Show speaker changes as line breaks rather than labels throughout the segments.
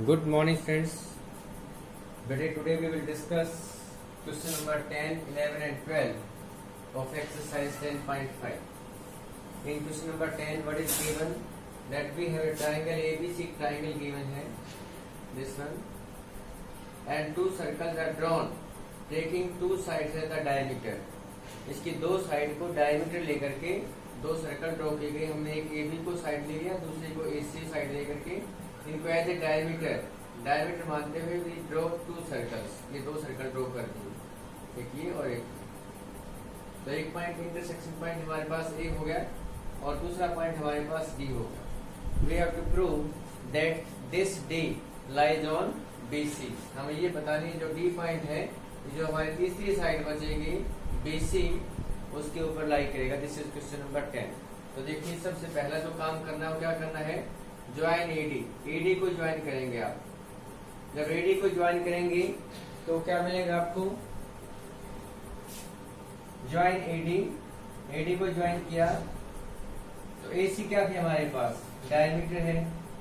Good morning, friends. Today we will discuss question number 10, 11 and 12 of exercise 10.5. In question number 10, what is given? That we have a triangle ABC triangle given है, this one, and two circles are drawn, taking two sides as the diameter. इसकी दो side को diameter लेकर के दो circle draw की गई. हमने एक AB को साइड ले लिया, दूसरे को AC साइड लेकर के इनको एज ए डायमीटर मानते हुए वी ड्रॉ टू सर्कल्स. ये दो सर्कल ड्रॉ कर दिए, एक ये और एक. तो एक पॉइंट इंटरसेक्शन पॉइंट हमारे पास A हो गया और दूसरा पॉइंट हमारे पास D हो गया. We have to prove that this D lies on BC. हमें ये बतानी है जो D पॉइंट है, जो हमारी तीसरी साइड बचेगी BC, उसके ऊपर लाई करेगा. This is question number 10. तो देखिए, सबसे पहला जो काम करना है वो क्या करना है, ज्वाइन AD को ज्वाइन करेंगे आप. जब AD को ज्वाइन करेंगे तो क्या मिलेगा आपको, ज्वाइन AD को ज्वाइन किया तो AC क्या थी हमारे पास, डायमीटर है.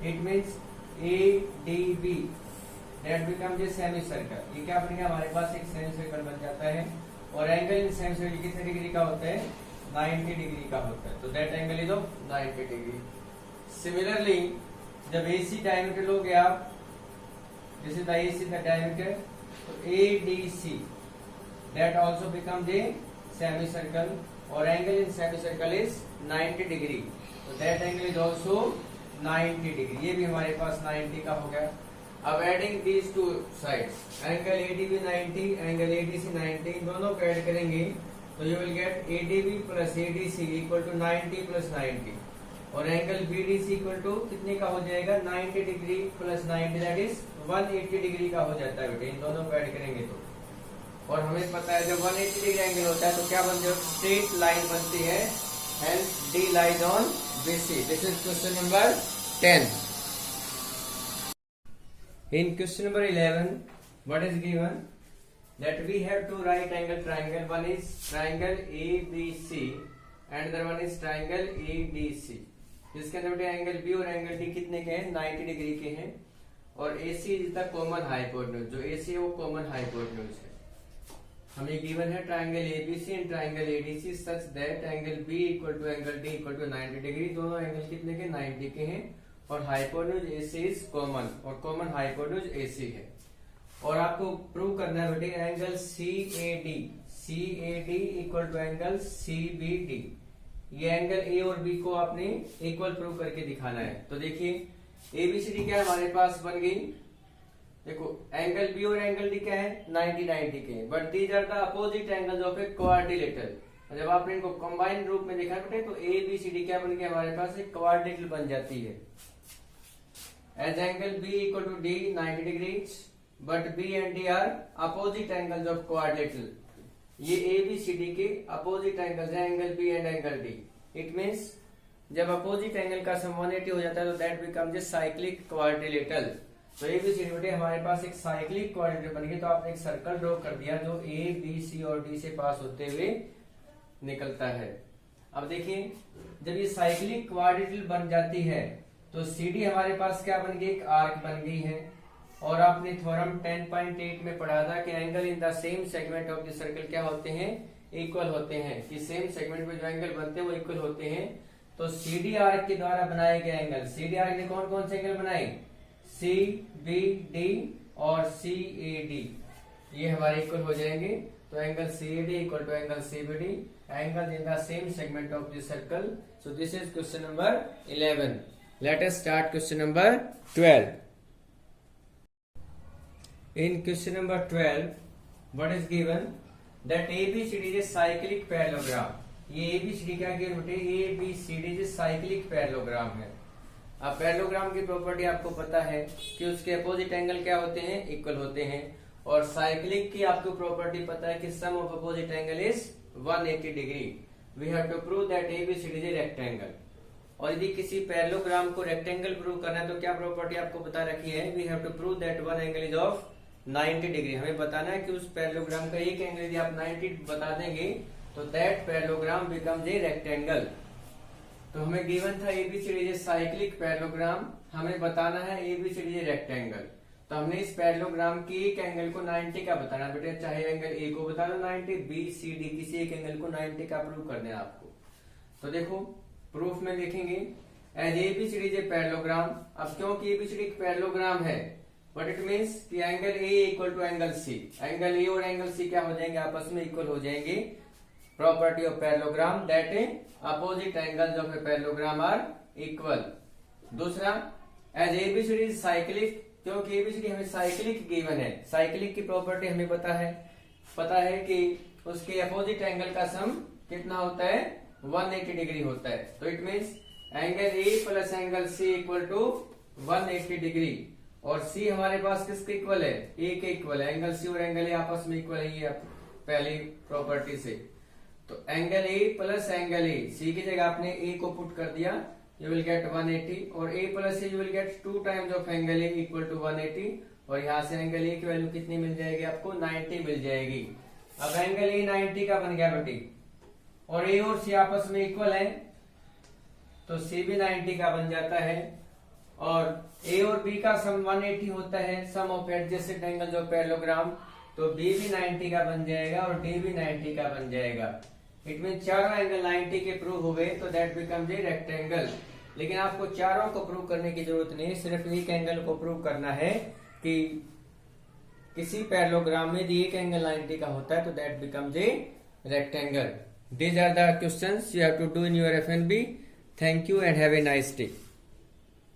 It means ADB that becomes a semi circle. ये क्या बनेगा, हमारे पास एक सेमी सर्कल बन जाता है. और एंगल इन सेमी सर्कल कितने डिग्री का होता है, 90 डिग्री का होता है. तो that angle is of 90 degree. Similarly जब AC डायमीटर लोगे आप, this is the AC the diameter, तो ADC that also becomes a semi circle और angle in semi circle is 90 degree. तो that angle is also 90 degree. ये भी हमारे पास 90 का हो गया. अब adding these two sides, angle ADB 90, angle ADC 90, दोनों को ऐड करेंगे तो you will get ADB plus ADC equal to 90 plus 90 और एंगल BDC इक्वल टू कितने का हो जाएगा, 90 degree plus 90 that is 180 degree का हो जाता है बेटे. इन दोनों को ऐड करेंगे तो, और हमें पता है जब 180 डिग्री एंगल होता है तो क्या बन जाए, स्ट्रेट लाइन बनती है. Hence D lies on BC. This is question number 10. In question number 11, what is given? That we have two right angle triangle. One is triangle ABC and the one is triangle ADC. जिसके अंदर angle B और angle D कितने के हैं, 90 degree के हैं. और AC is the common hypotenuse. जो AC है वो कॉमन हाइपोटेन्यूज है. हमें गिवन है triangle ABC and triangle ADC such that angle B equal to angle D equal to 90 degree. दोनों एंगल कितने के, 90 के हैं और हाइपोटेन्यूज AC इज कॉमन और कॉमन हाइपोटेन्यूज AC है. और आपको प्रूव करना है बेटे angle CAD equal to angle CBD. ये एंगल A और B को आपने इक्वल प्रूव करके दिखाना है. तो देखिए ABCD क्या है हमारे पास बन गई. देखो एंगल B और एंगल D क्या है, 90 के, but these are the opposite angles of a quadrilateral. जब आपने इनको कंबाइन रूप में देखा बेटे तो ABCD क्या बन गया हमारे पास, एक क्वाड्रिलेटरल बन जाती है. As angle B equal to D 90 degrees, but B and D are opposite angles of quadrilateral. ये ABCD के opposite angles हैं, angle B and angle D. It means जब opposite angle का सम 180 हो जाता है तो that becomes a cyclic quadrilateral. तो ABCD बेटे हमारे पास एक साइक्लिक क्वाड्रिलेटरल बन गई. तो आपने एक सर्कल ड्रॉ कर दिया जो A, B, C और D से पास होते हुए निकलता है. अब देखिए जब ये साइक्लिक क्वाड्रिलेटरल बन जाती है तो CD हमारे पास क्या बन गई, एक आर्क बन गई है. और आपने थ्योरम 10.8 में पढ़ा था कि angle in the same segment of the circle क्या होते हैं, इक्वल होते हैं. कि सेम सेगमेंट में जो एंगल बनते हैं वो इक्वल होते हैं. तो CD आर्क के द्वारा बनाए गए एंगल, CD आर्क ने कौन कौन से एंगल बनाए, CBD और CAD, ये हमारे इक्वल हो जाएंगे. तो angle CAD equal to angle CBD, angle in the same segment of the circle. So this is question number 11. Let us start question number 12. In question number 12, what is given? That ABCD is a cyclic parallelogram. ये ABCD क्या given बेटे, ABCD is a cyclic parallelogram है. अब parallelogram की property आपको पता है कि उसके अपोजिट एंगल क्या होते हैं, इक्वल होते हैं. और साइक्लिक की आपको प्रॉपर्टी पता है कि sum of opposite angle is 180 degree. We have to prove that ABCD is a rectangle. और यदि किसी पैरेललोग्राम को रेक्टेंगल प्रूव करना है तो क्या प्रॉपर्टी आपको बता रखी है, we have to prove that one angle is of 90 degree. हमें बताना है कि उस पैरेललोग्राम का एक एंगल यदि आप 90 बता देंगे तो that parallelogram becomes a rectangle. तो हमें गिवन था ABCD is a cyclic parallelogram. हमें बताना है ABCD इज ए रेक्टेंगल. तो हमने इस पैरेललोग्राम के एक एंगल को 90 का बताना बेटे, चाहे एंगल ए को बता दो 90, बी सी डी किसी एक एंगल को 90 का प्रूव कर देना आपको। तो देखो प्रूफ में लिखेंगे as ABCD is a parallelogram. अब क्योंकि एबीसीडी एक पैरेललोग्राम है, बट इट मीन्स कि angle A equal to angle C, angle A और एंगल सी क्या हो जाएंगे, आपस में इक्वल हो जाएंगे। Property of parallelogram that opposite angles of a parallelogram are equal. दूसरा एज एबीसीडी इज साइक्लिक, क्योंकि एबीसीडी हमें साइक्लिक गिवन है, साइक्लिक की प्रॉपर्टी हमें पता है कि उसके अपोजिट एंगल का सम कितना होता है, 180 डिग्री होता है। तो it means angle A plus angle C equal to 180 degree, और सी हमारे पास किसके इक्वल है, ए के इक्वल है। एंगल सी और एंगल ए आपस में इक्वल है, ये पहली प्रॉपर्टी से। तो angle A plus angle A, C की जगह आपने ए को पुट कर दिया, यू विल गेट 180, और a plus a you will get 2 times of angle A equal to 180, और यहाँ से एंगल ए की वैल्यू कितनी मिल जाएगी आपको, 90 मिल जाएगी। अब एंगल ए 90 का बन गया बेटी, और ए और सी आपस में इक्वल है, तो सी भी 90 का बन जाता है। और ए और बी का सम 180 होता है, sum of adjacent angles of parallelogram, तो बी भी 90 का बन जाएगा और डी भी 90 का बन जाएगा। इट मीन चारों एंगल 90 के प्रूव हो गए, तो दैट बिकम्स ए रेक्टेंगल। लेकिन आपको चारों को प्रूव करने की जरूरत नहीं, सिर्फ एक एंगल को प्रूव करना है कि किसी पैरेललोग्राम में यदि एक एंगल 90 का होता है तो that becomes a rectangle. These are the questions you have to do in your FNB. Thank you and have a nice day.